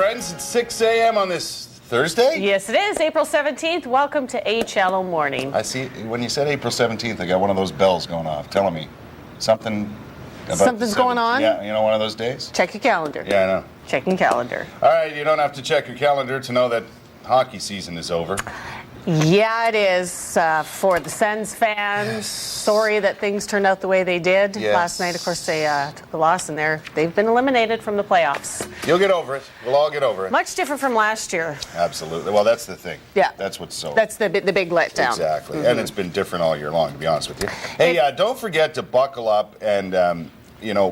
friends. It's 6 a.m. on this Thursday? Yes, it is. April 17th. Welcome to HLO Morning. I see. When you said April 17th, I got one of those bells going off telling me something about Something's going on? Yeah, you know, one of those days? Check your calendar. Yeah, I know. Checking calendar. All right, you don't have to check your calendar to know that hockey season is over. Yeah, it is. For the Sens fans, sorry that things turned out the way they did. Yes. Last night, of course, they took the loss, and they've been eliminated from the playoffs. You'll get over it. We'll all get over it. Much different from last year. Absolutely. Well, that's the thing. Yeah. That's what's so... That's the big letdown. Exactly. Mm-hmm. And it's been different all year long, to be honest with you. Hey, don't forget to buckle up and...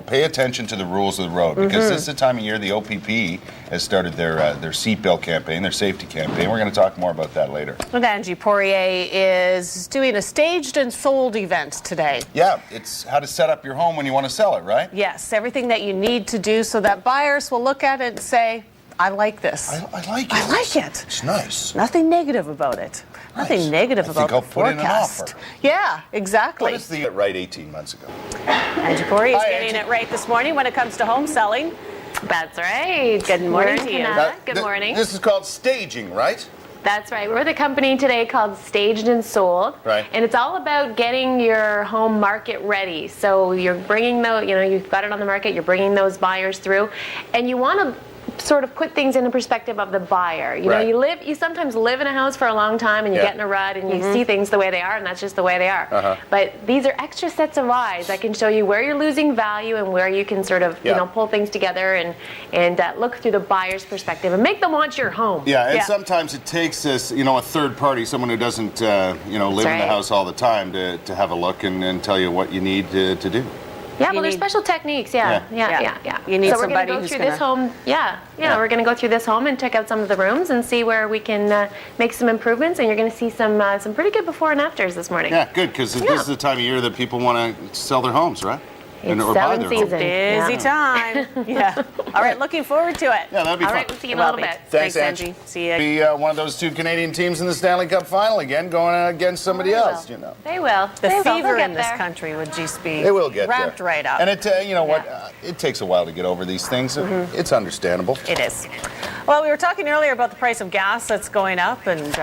pay attention to the rules of the road, because this is the time of year the OPP has started their seatbelt campaign, their safety campaign. We're going to talk more about that later. And Angie Poirier is doing a staged and sold event today. Yeah, it's how to set up your home when you want to sell it, right? Yes, everything that you need to do so that buyers will look at it and say, I like this. I like it. I like it. It's nice. Nothing negative about it. Nothing negative about the put in an forecast. offer. Yeah, exactly. What is the right 18 months ago? Angie Poirier is Hi, getting Angie. it right this morning when it comes to home selling. That's right. Good morning We're in to you. Canada. Good morning. This is called staging, right? That's right. We're the company today called Staged and Sold. Right. And it's all about getting your home market ready. So you're bringing you've got it on the market, you're bringing those buyers through, and you want to sort of put things in the perspective of the buyer. You know, you sometimes live in a house for a long time and you get in a rut and you see things the way they are, and that's just the way they are. But these are extra sets of eyes that can show you where you're losing value and where you can sort of pull things together and look through the buyer's perspective and make them want your home. Yeah, and sometimes it takes this, a third party, someone who doesn't, live in the house all the time to have a look and tell you what you need to do. Yeah, well, there's special techniques. Yeah. You need so we're somebody going to go who's through this home. We're going to go through this home and check out some of the rooms and see where we can make some improvements. And you're going to see some pretty good before and afters this morning. Yeah, good, because this is the time of year that people want to sell their homes, right? It's selling season. Busy time. Yeah. All right, looking forward to it. Yeah, that'll be fun. All right, we'll see you in a little bit. Thanks, Angie. See you. Be one of those two Canadian teams in the Stanley Cup final again, going against somebody else, They will. The fever in this country would just be ramped right up. And it, it takes a while to get over these things. It's understandable. It is. Well, we were talking earlier about the price of gas that's going up and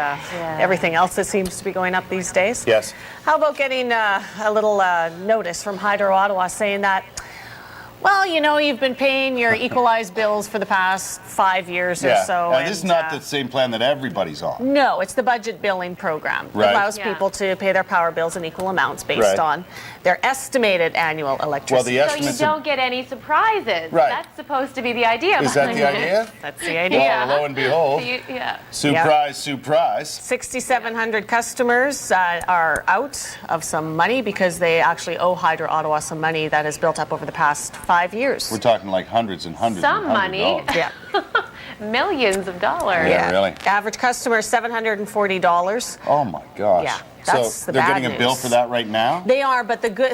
everything else that seems to be going up these days. Yes. How about getting a little notice from Hydro Ottawa saying that, well, you've been paying your equalized bills for the past 5 years or so. And this is not the same plan that everybody's on. No, it's the budget billing program. Right. It allows people to pay their power bills in equal amounts based on their estimated annual electricity. Well, so you don't get any surprises. Right. That's supposed to be the idea. Is that the idea? That's the idea. Well, lo and behold. Surprise, surprise. 6,700 customers are out of some money because they actually owe Hydro Ottawa some money that has built up over the past 5 years. We're talking like hundreds and hundreds Some and hundreds money. of dollars. Yeah. Millions of dollars. Yeah, really. Average customer is $740. Oh my gosh. Yeah, that's so the they're bad getting a bill news. for that right now? They are, but the good,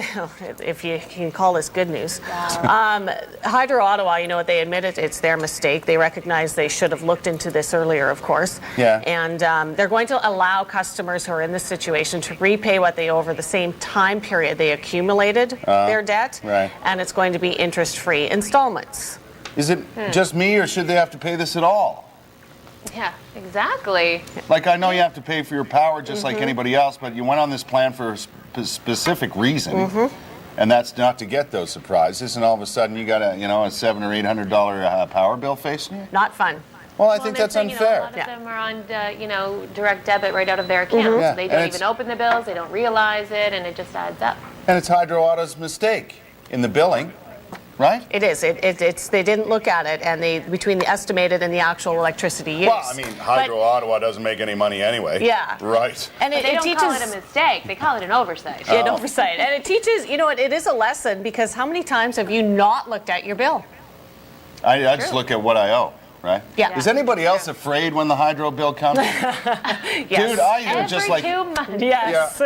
if you can call this good news, Hydro Ottawa, they admitted it's their mistake. They recognize they should have looked into this earlier, of course. Yeah. And they're going to allow customers who are in this situation to repay what they owe over the same time period they accumulated their debt. Right. And it's going to be interest-free installments. Is it just me, or should they have to pay this at all? Yeah, exactly. Like, I know you have to pay for your power just like anybody else, but you went on this plan for a specific reason, and that's not to get those surprises, and all of a sudden you got a $700 or $800 power bill facing you? Not fun. Well, I think that's unfair. A lot of them are on, direct debit right out of their account. So they don't even open the bills, they don't realize it, and it just adds up. And it's Hydro Ottawa's mistake in the billing. Right? It is. It's they didn't look at it, and between the estimated and the actual electricity use. Well, I mean, Hydro Ottawa doesn't make any money anyway. Yeah. Right. And they don't call it a mistake. They call it an oversight. An oversight. And it teaches, it is a lesson, because how many times have you not looked at your bill? I just look at what I owe. Right? Yeah. Is anybody else afraid when the hydro bill comes? Yes. Dude, I Every just like 2 months. Yes.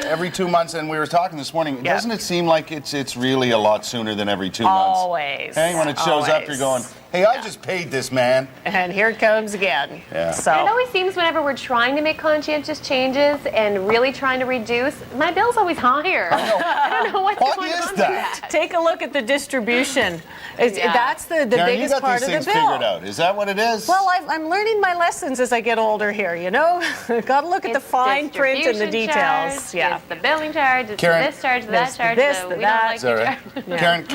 every 2 months, and we were talking this morning. Doesn't it seem like it's really a lot sooner than every 2 months? Always. Hey, when it shows up, you're going, hey, Hey, I just paid this man. And here it comes again. Yeah. It So always seems whenever we're trying to make conscientious changes and really trying to reduce, my bill's always higher. I don't know what's What going is on with that? take a look at the distribution. Yeah. That's the Karen, you biggest got part these of the things bill. figured out. Is that what it is? Well, I'm learning my lessons as I get older here, you know? Got to look at the It's fine print and the distribution details. charge, Yeah. It's the billing charge, it's Karen, the this charge, that this, charge, this, so the we that. don't like Is that to right? charge. Karen,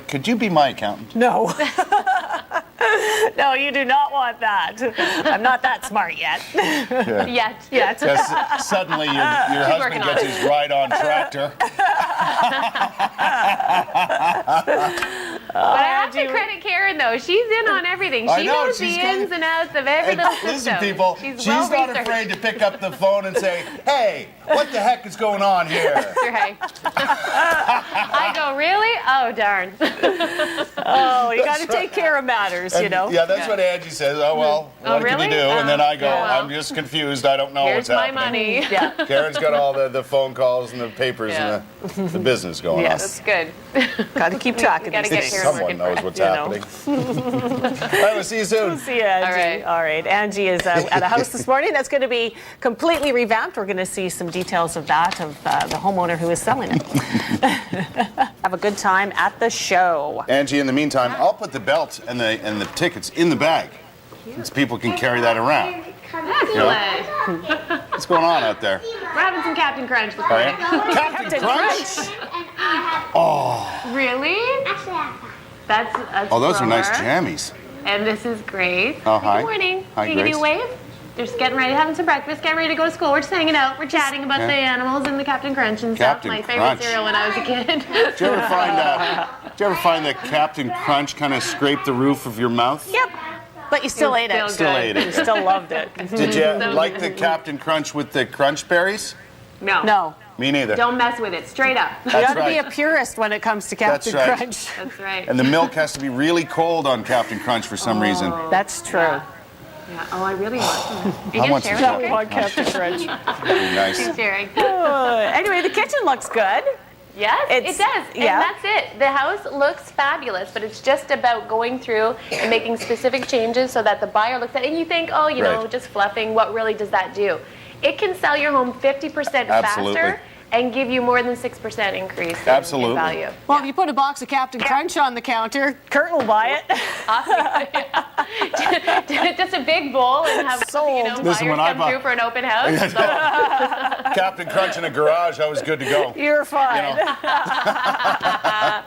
could you be my accountant? No. No, you do not want that. I'm not that smart yet. Yet. Yet. Yes, suddenly your husband working on gets it. his ride-on tractor. But I have to credit Karen though. She's in on everything. I She know, knows the she's ins good. and outs of every And little listen, system. people, she's not well-researched. afraid to pick up the phone and say, "Hey, what the heck is going on here?" That's right. I go, really? Oh, darn. Oh, you got to take care of matters, you And, know? yeah, that's what Angie says. Oh well, Oh, what can you really? do? And then I go, yeah, well. I'm just confused. I don't know Here's what's my happening. money. Yeah. Karen's got all the phone calls and the papers and the business going Yes. That's good. Got to keep track of gotta these get things. Karen Someone working knows for what's You know. happening. All right, we'll see you soon. See you, Angie. All right. All right. Angie is at a house this morning that's going to be completely revamped. We're going to see some details of that, of the homeowner who is selling it. Have a good time at the show. Angie, in the meantime, I'll put the belt and the tickets in the bag, so people can carry that around. Excellent. What's going on out there? We're having some Captain Crunch this Oh, morning. yeah? Captain Crunch. Really? That's Oh, those are nice thrower. jammies. And this is Grace. Oh, hi. Good morning. Hi, Can you give you a Grace. wave? They're just getting ready, having some breakfast, getting ready to go to school. We're just hanging out. We're chatting about Yeah. the animals and the Captain Crunch and Captain stuff. My favorite Crunch. cereal when I was a kid. Did you ever find that Captain Crunch kind of scraped the roof of your mouth? Yep. But you still ate it. Still Still ate You it. still loved it. Did you So like good. the Captain Crunch with the crunch berries? No. No. Me neither. Don't mess with it. Straight up. You That's got to be right. a purist when it comes to That's Captain right. Crunch. That's right. And the milk has to be really cold on Captain Crunch for some reason. That's true. Yeah. Oh, I really want some. Are you I gonna want share some with We me? want Captain Crunch. Very nice. She's sharing. Anyway, the kitchen looks good. Yes, It's- it does. And yeah. that's it. The house looks fabulous, but it's just about going through and making specific changes so that the buyer looks at it and you think, oh, you know, Right. just fluffing. What really does that do? It can sell your home 50% Absolutely. faster and give you more than 6% increase in Absolutely. value. Well, if you put a box of Captain Crunch on the counter, Kurt will buy it. Just a big bowl and have Sold. buyers Listen, when I come buy- through for an open house. So, Captain Crunch in a garage, I was good to go. You're fine.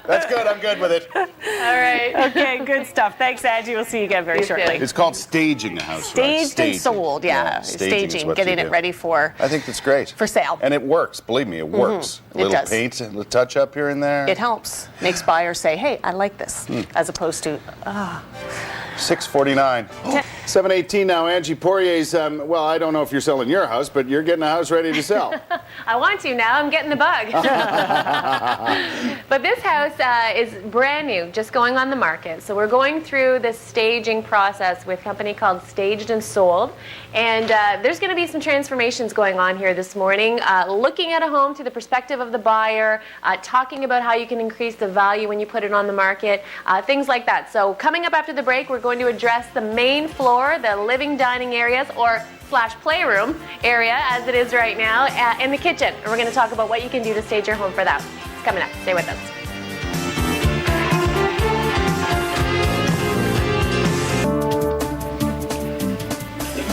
That's good. I'm good with it. all right. Okay, good stuff. Thanks, Angie. We'll see you again very You too. shortly. It's called staging a house, right? Staged and sold, yeah. staging is Staging, what getting you it do. ready for I think that's great. for sale. And it works. Believe me, it works. A It little does. paint, a little touch up here and there. It helps. Makes buyers say, hey, I like this, as opposed to, $649. 718 now. Angie Poirier's. Well, I don't know if you're selling your house, but you're getting a house ready to sell. I want to now. I'm getting the bug. But this house is brand new, just going on the market. So we're going through this staging process with a company called Staged and Sold. And there's going to be some transformations going on here this morning, looking at a home through the perspective of the buyer, talking about how you can increase the value when you put it on the market, things like that. So coming up after the break, we're going to address the main floor, the living dining areas, or / playroom area as it is right now, and the kitchen. And we're going to talk about what you can do to stage your home for that. It's coming up. Stay with us.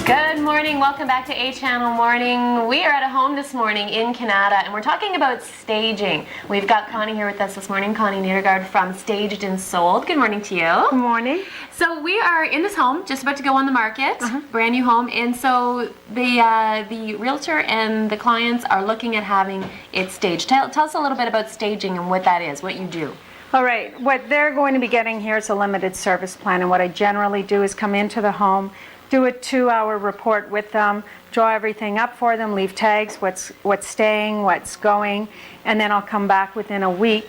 Good morning. Welcome back to A Channel Morning. We are at a home this morning in Canada, and we're talking about staging. We've got Connie here with us this morning, Connie Nedergaard from Staged and Sold. Good morning to you. Good morning. So we are in this home, just about to go on the market, brand new home, and so the realtor and the clients are looking at having it staged. Tell us a little bit about staging and what that is, what you do. All right, what they're going to be getting here is a limited service plan, and what I generally do is come into the home, do a 2-hour report with them, draw everything up for them, leave tags, what's staying, what's going, and then I'll come back within a week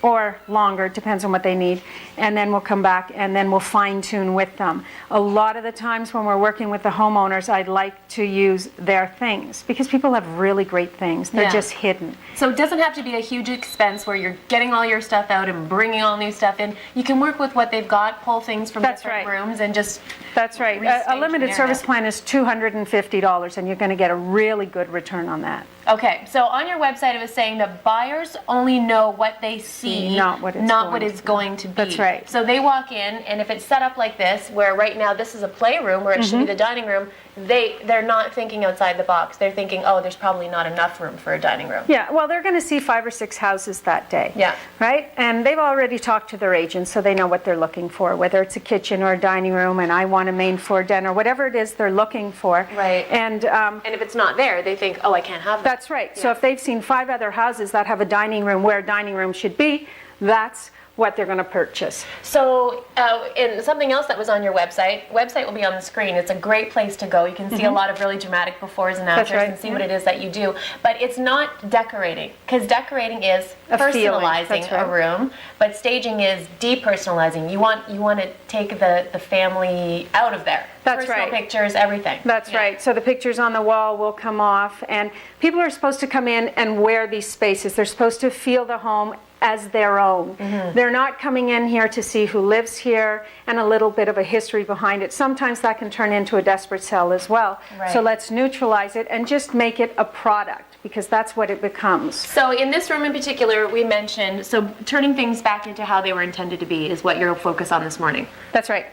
or longer, depends on what they need, and then we'll come back and then we'll fine tune with them. A lot of the times when we're working with the homeowners, I'd like to use their things because people have really great things. They're Yeah. just hidden. So it doesn't have to be a huge expense where you're getting all your stuff out and bringing all new stuff in. You can work with what they've got, pull things from That's different right. rooms and just That's right. restage A limited an service area. plan is $250 and you're going to get a really good return on that. Okay, so on your website it was saying that buyers only know what they see, Not what it's going it's to be. going to be. That's right. So they walk in, and if it's set up like this, where right now this is a playroom, where it should be the dining room, they're not thinking outside the box. They're thinking, oh, there's probably not enough room for a dining room. Yeah, well, they're going to see 5 or 6 houses that day. Yeah. Right? And they've already talked to their agents, so they know what they're looking for, whether it's a kitchen or a dining room, and I want a main floor den, or whatever it is they're looking for. Right. And And if it's not there, they think, oh, I can't have that. that's right. So if they've seen 5 other houses that have a dining room where a dining room should be, that's what they're going to purchase. So, and something else that was on your website will be on the screen. It's a great place to go. You can see a lot of really dramatic befores and afters right, and see what it is that you do. But it's not decorating, because decorating is A feeling, personalizing that's a right. room, but staging is depersonalizing. You want to take the family out of there. That's Personal right. pictures, everything. That's Yeah. right. So the pictures on the wall will come off, and people are supposed to come in and wear these spaces. They're supposed to feel the home as their own. They're not coming in here to see who lives here and a little bit of a history behind it. Sometimes that can turn into a desperate sell as well. Right. So let's neutralize it and just make it a product, because that's what it becomes. So in this room in particular, we mentioned, so turning things back into how they were intended to be is what your focus on this morning. That's right.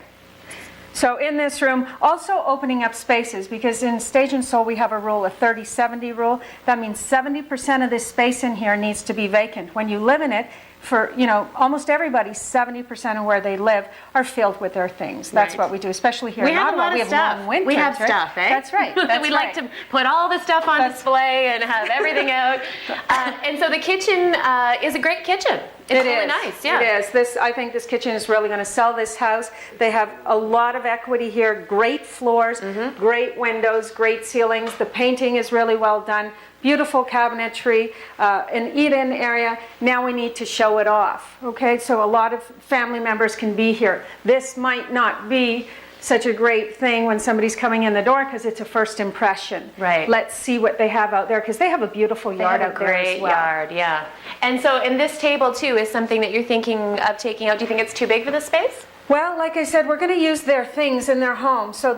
So in this room, also opening up spaces, because in Stage and Soul we have a rule, a 30-70 rule. That means 70% of this space in here needs to be vacant. When you live in it, for almost everybody, 70% of where they live are filled with their things. That's Right. what we do, especially here We in have a Ottawa. lot of We have stuff. long winters, We have right? stuff, eh? That's right. That's we right. like to put all the stuff on display and have everything out. And so the kitchen is a great kitchen. It's really is. nice. Yeah. It is. I think this kitchen is really going to sell this house. They have a lot of equity here, great floors, great windows, great ceilings. The painting is really well done. Beautiful cabinetry, an eat-in area. Now we need to show it off, okay? So a lot of family members can be here. This might not be such a great thing when somebody's coming in the door because it's a first impression. Right. Let's see what they have out there, because they have a beautiful They yard have a out there as great well. yard, yeah. And so, and this table too is something that you're thinking of taking out. Do you think it's too big for this space? Well, like I said, we're going to use their things in their home, so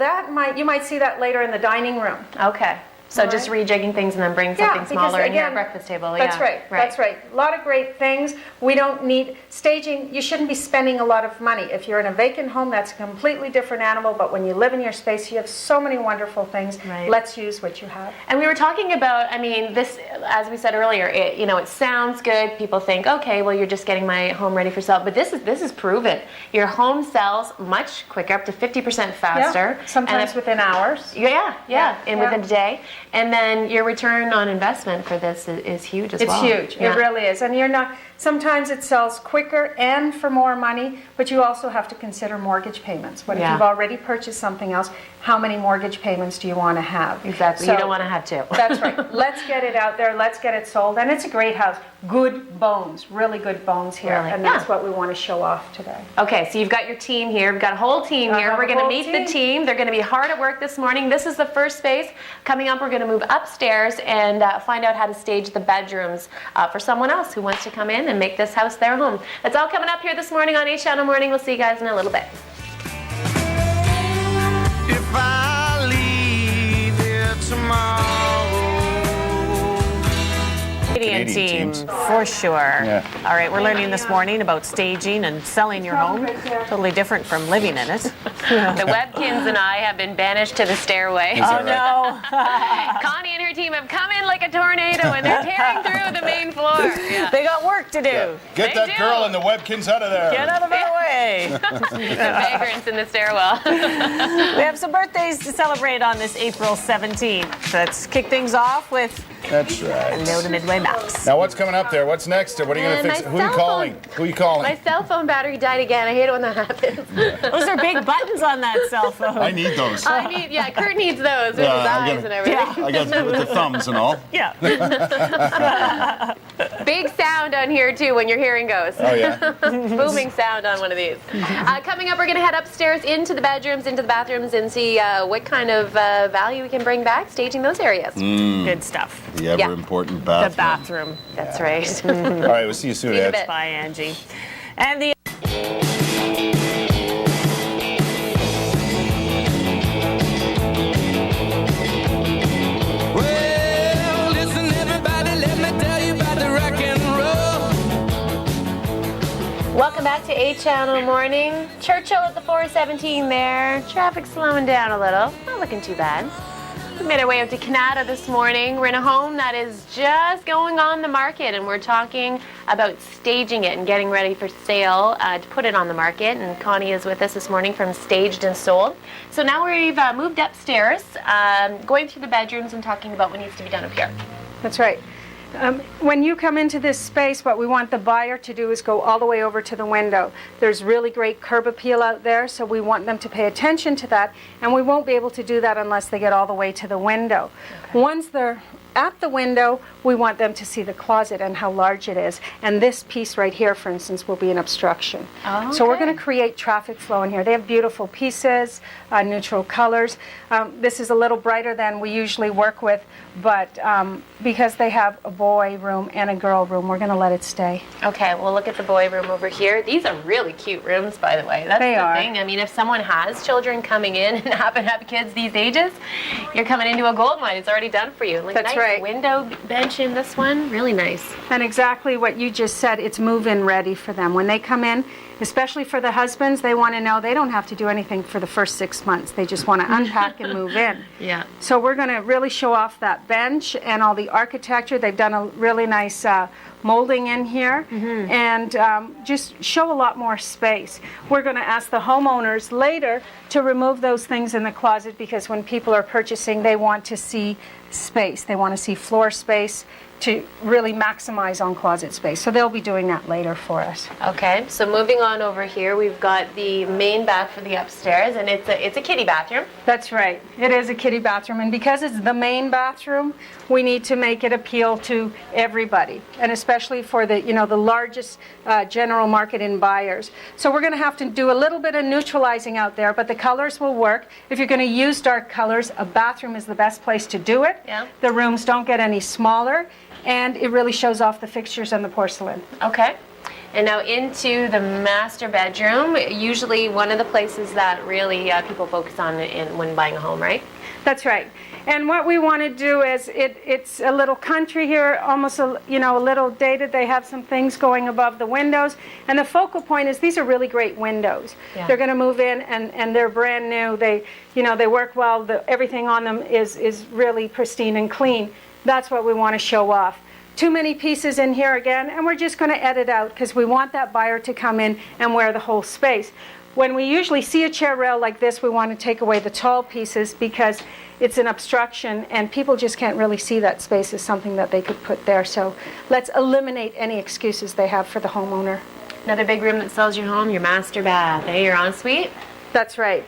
you might see that later in the dining room. Okay. So All just right. rejigging things and then bring something because smaller in your again, breakfast table. That's Yeah. right. That's right. A lot of great things. We don't need staging. You shouldn't be spending a lot of money. If you're in a vacant home, that's a completely different animal. But when you live in your space, you have so many wonderful things. Right. Let's use what you have. And we were talking about, I mean, this, as we said earlier, it sounds good. People think, okay, well, you're just getting my home ready for sale. But this is proven. Your home sells much quicker, up to 50% faster. Yeah, sometimes And within hours. Yeah, and yeah. within a day. And then your return on investment for this is huge as well. It's huge. Yeah. It really is. And sometimes it sells quicker and for more money, but you also have to consider mortgage payments. What if Yeah. you've already purchased something else? How many mortgage payments do you want to have? Exactly. So- You don't want to have two. That's right. Let's get it out there. Let's get it sold. And it's a great house. Good bones, really good bones here. Really? And that's Yeah. what we want to show off today. Okay, so you've got your team here. We've got a whole team here. have We're a going to whole meet team. the team. They're going to be hard at work this morning. This is the first space. Coming up, we're going to move upstairs and find out how to stage the bedrooms for someone else who wants to come in and make this house their home. That's all coming up here this morning on 8 Channel Morning. We'll see you guys in a little bit. If I leave here tomorrow. Canadian Canadian team, teams. for sure. Yeah. All right, we're learning this morning about staging and selling your home. Totally different from living in it. The Webkins and I have been banished to the stairway. Is that right? No, Connie and her team have come in like a tornado and they're tearing through the main floor. Yeah. they got work to do. Get They that do. girl and the Webkins out of there. Get out of our way. Hey! Vagrants in the stairwell. We have some birthdays to celebrate on this April 17th. Let's kick things off with That's right. Hello to Midway Max. Now, what's coming up there? What's next? What are you going to fix? Who are you calling? Who are you calling? My cell phone battery died again. I hate it when that happens. Those are big buttons on that cell phone. I need those. Kurt needs those with his eyes and everything. I got with the thumbs and all. Yeah. Big sound on here too when your hearing goes. Oh, yeah. Booming sound on one of these. Coming up, we're going to head upstairs into the bedrooms, into the bathrooms, and see what kind of value we can bring back staging those areas. Good stuff. The ever important bathroom. The bathroom. That's right. All right, we'll see you soon, See you in a Ed. bit. Bye, Angie. And the Well, listen, everybody, let me tell you about the rock and roll. Welcome back to 8 Channel Morning. Churchill at the 417 there. Traffic slowing down a little. Not looking too bad. We made our way up to Canada this morning. We're in a home that is just going on the market, and we're talking about staging it and getting ready for sale to put it on the market. And Connie is with us this morning from Staged and Sold. So now we've moved upstairs, going through the bedrooms and talking about what needs to be done up here. That's right. When you come into this space, what we want the buyer to do is go all the way over to the window. There's really great curb appeal out there, so we want them to pay attention to that, and we won't be able to do that unless they get all the way to the window. Okay. Once they're at the window, we want them to see the closet and how large it is. And this piece right here, for instance, will be an obstruction. Oh, so we're okay. going to create traffic flow in here. They have beautiful pieces, neutral colors. This is a little brighter than we usually work with, but because they have a boy room and a girl room, we're going to let it stay. Okay, we'll look at the boy room over here. These are really cute rooms, by the way. That's They the are. thing. I mean, if someone has children coming in and happen to have kids these ages, you're coming into a gold mine. It's already done for you. Like, That's nice right. window bench in this one. Really nice. And exactly what you just said, it's move-in ready for them. When they come in, especially for the husbands, they want to know they don't have to do anything for the first 6 months. They just want to unpack and move in. Yeah. So we're going to really show off that bench and all the architecture. They've done a really nice molding in here, and just show a lot more space. We're going to ask the homeowners later to remove those things in the closet, because when people are purchasing, they want to see space. They want to see floor space to really maximize on closet space. So they'll be doing that later for us. Okay, so moving on over here, we've got the main bath for the upstairs, and it's a kiddie bathroom. That's right. It is a kiddie bathroom, and because it's the main bathroom, we need to make it appeal to everybody, and especially for the the largest general market in buyers. So we're going to have to do a little bit of neutralizing out there, but the colors will work. If you're going to use dark colors, a bathroom is the best place to do it. Yeah. The rooms don't get any smaller, and it really shows off the fixtures and the porcelain. Okay. And now into the master bedroom, usually one of the places that really people focus on when buying a home, right? That's right. And what we want to do is, it's a little country here, almost a little dated. They have some things going above the windows. And the focal point is these are really great windows. Yeah. They're going to move in and they're brand new. They work well. Everything on them is really pristine and clean. That's what we want to show off. Too many pieces in here again, and we're just going to edit out because we want that buyer to come in and wear the whole space. When we usually see a chair rail like this, we want to take away the tall pieces because it's an obstruction and people just can't really see that space as something that they could put there. So let's eliminate any excuses they have for the homeowner. Another big room that sells your home, your master bath, your ensuite. That's right.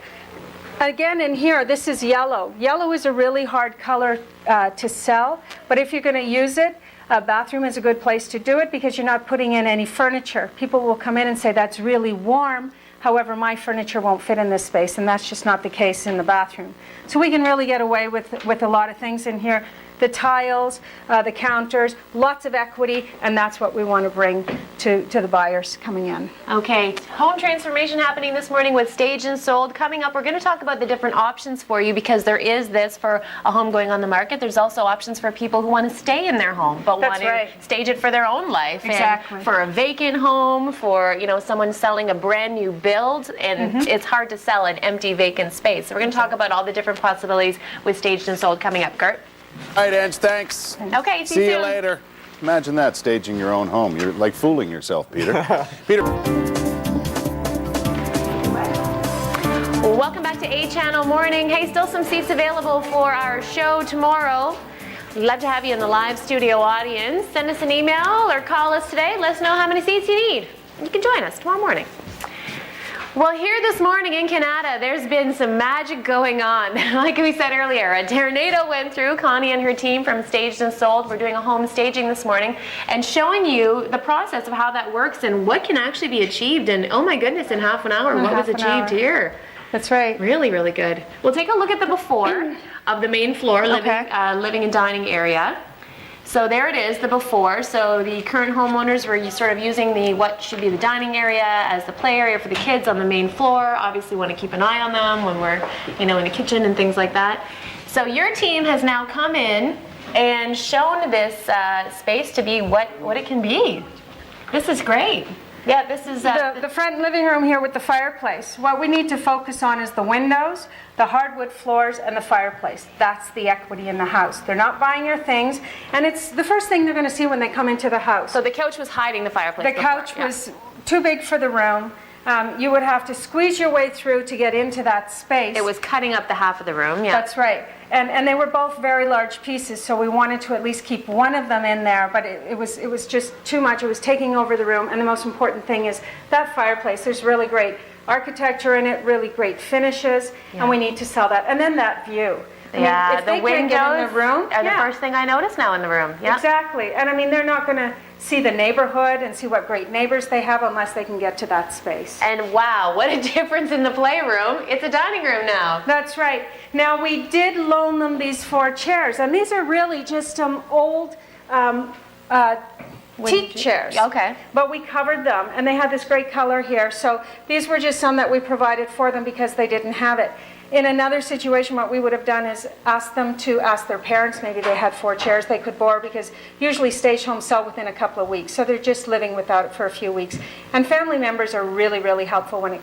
Again, in here, this is yellow. Yellow is a really hard color to sell, but if you're going to use it, a bathroom is a good place to do it because you're not putting in any furniture. People will come in and say, that's really warm. However, my furniture won't fit in this space, and that's just not the case in the bathroom. So we can really get away with a lot of things in here. The tiles, the counters, lots of equity, and that's what we want to bring to the buyers coming in. Okay, home transformation happening this morning with Staged and Sold. Coming up, we're going to talk about the different options for you because there is this for a home going on the market. There's also options for people who want to stay in their home but want to stage it for their own life. Exactly. And for a vacant home, for someone selling a brand new build, and it's hard to sell an empty vacant space. So we're going to talk about all the different possibilities with Staged and Sold coming up. Kurt? All right, Ange, thanks. Okay, See you soon. later. Imagine that, staging your own home. You're like fooling yourself, Peter. Peter. Welcome back to A Channel Morning. Hey, still some seats available for our show tomorrow. We'd love to have you in the live studio audience. Send us an email or call us today. Let us know how many seats you need. You can join us tomorrow morning. Well, here this morning in Canada, there's been some magic going on. Like we said earlier, a tornado went through. Connie and her team from Staged and Sold, we're doing a home staging this morning and showing you the process of how that works and what can actually be achieved. And oh my goodness, in half an hour, what was achieved here? That's right. Really, really good. We'll take a look at the before of the main floor, living and dining area. So there it is, the before. So the current homeowners were sort of using the what should be the dining area as the play area for the kids on the main floor. Obviously want to keep an eye on them when we're, in the kitchen and things like that. So your team has now come in and shown this space to be what it can be. This is great. Yeah, this is the front living room here with the fireplace. What we need to focus on is the windows, the hardwood floors, and the fireplace. That's the equity in the house. They're not buying your things, and it's the first thing they're going to see when they come into the house. So the couch was hiding the fireplace. The couch was too big for the room. You would have to squeeze your way through to get into that space. It was cutting up the half of the room, yeah. That's right. And they were both very large pieces, so we wanted to at least keep one of them in there, but it was just too much. It was taking over the room, and the most important thing is that fireplace. There's really great architecture in it, really great finishes, and we need to sell that. And then that view. Yeah, if they windows get in the room, are the first thing I notice now in the room. Yeah. Exactly. And they're not going to see the neighborhood and see what great neighbors they have unless they can get to that space. And wow, what a difference in the playroom. It's a dining room now. That's right. Now we did loan them these 4 chairs, and these are really just old teak chairs. Okay. But we covered them, and they had this great color here. So these were just some that we provided for them because they didn't have it. In another situation, what we would have done is ask them to ask their parents, maybe they had 4 chairs they could borrow, because usually stage homes sell within a couple of weeks. So they're just living without it for a few weeks. And family members are really, really helpful when it